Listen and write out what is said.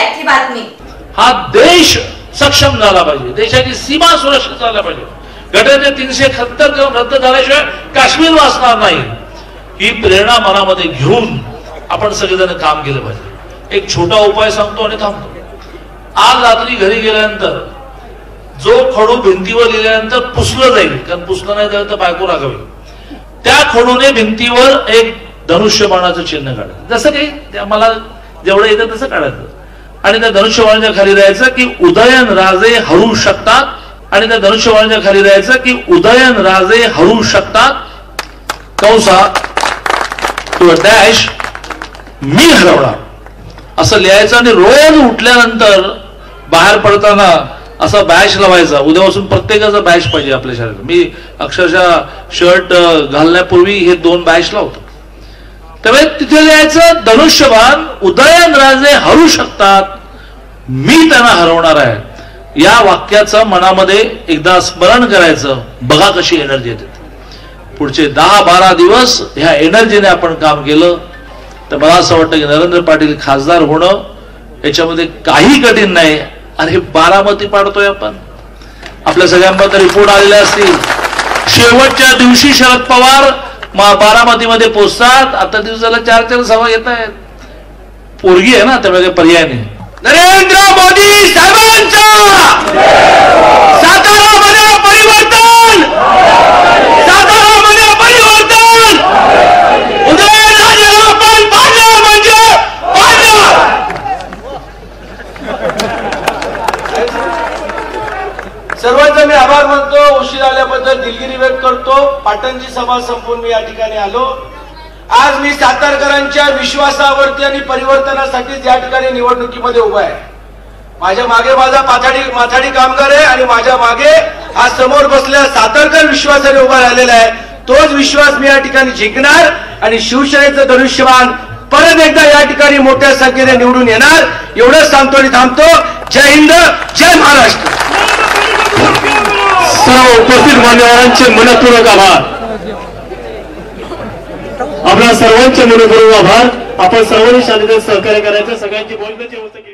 ही बातमी। हा देश सक्षम झाला पाहिजे, देशाची सीमा सुरक्षित झाल्या पाहिजे, घटनेचे 371 कलम रद्द झाल्याशिवाय काश्मीर वाचणार नाही, ही प्रेरणा मनामध्ये घेऊन आपण सगळेजण काम केलं पाहिजे। एक छोटा उपाय सांगतो आणि थांबतो। आज रात्री घरी गेल्यानंतर जो खडू भिंतीवर लिहिल्यानंतर पुसलं जाईल, कारण पुसलं नाही तर बायको रागावी, त्या खडूने भिंतीवर एक धनुष्यबाणाचं चिन्ह काढायचं, जसं काही मला जेवढं येतं तसं काढायचं, आणि त्या धनुष्यबाणाच्या खाली द्यायचं की उदयन राजे हरू शकतात, आणि त्या धनुष्यबाणाच्या खाली द्यायचं की उदयन राजे हरू शकतात कंसात किंवा डॅश मी हरवणार, असं लिहायचं। आणि रोज उठल्यानंतर बाहेर पडताना असा बॅच लावायचा। उद्यापासून प्रत्येकाचा बॅच पाहिजे आपल्या शरीरात। मी अक्षरशः शर्ट घालण्यापूर्वी हे 2 बॅच लावतो। त्यामुळे तिथे लिहायचं धनुष्यबाण उदयन राजे हरू शकतात, मी त्यांना हरवणार आहे। या वाक्याचं मनामध्ये एकदा स्मरण करायचं, बघा कशी एनर्जी येते। पुढचे 10-12 दिवस ह्या एनर्जीने आपण काम केलं तर मला असं वाटतं की नरेंद्र पाटील खासदार होणं याच्यामध्ये काही कठीण नाही। अरे बारामती पाडतोय आपण, आपल्या सगळ्यांमध्ये रिपोर्ट आलेले असतील। शेवटच्या दिवशी शरद पवार बारामतीमध्ये पोहोचतात, आता दिवसाला 4-4 सभा येत आहेत। पोरगी आहे ना, त्यामुळे पर्याय नाही। नरेंद्र मोदी साहेबांचा सातारामध्ये परिवर्तन, सातारामध्ये परिवर्तन, उदयनराजेला आपण पाडलं म्हणजे पाडलं। सर्वांचा मी आभार मानतो, उशीर आल्याबद्दल दिलगिरी व्यक्त करतो। पाटणची सभा संपून मी या ठिकाणी आलो। आज मी सातारकरांच्या विश्वासावरती आणि परिवर्तनासाठी या ठिकाणी निवडणुकीमध्ये उभा आहे। माझ्या मागे माझा माथाडी कामगार आहे आणि माझ्या मागे आज समोर बसलेला सातारकर विश्वासाने उभा राहिलेला आहे। तोच विश्वास मी या ठिकाणी जिंकणार आणि शिवसेनेचं धनुष्यबाण परत एकदा या ठिकाणी मोठ्या संख्येने निवडून येणार, एवढंच सांगतो आणि थांबतो। जय हिंद, जय महाराष्ट्र। सर्व उपस्थित मान्यवरांचे मनपूर्वक आभार, आपल्या सर्वांचे मनपूर्वक आभार। आपण सर्वांनी शांततेत सहकार्य करायचं, सगळ्यांची बोलण्याची व्यवस्था केली।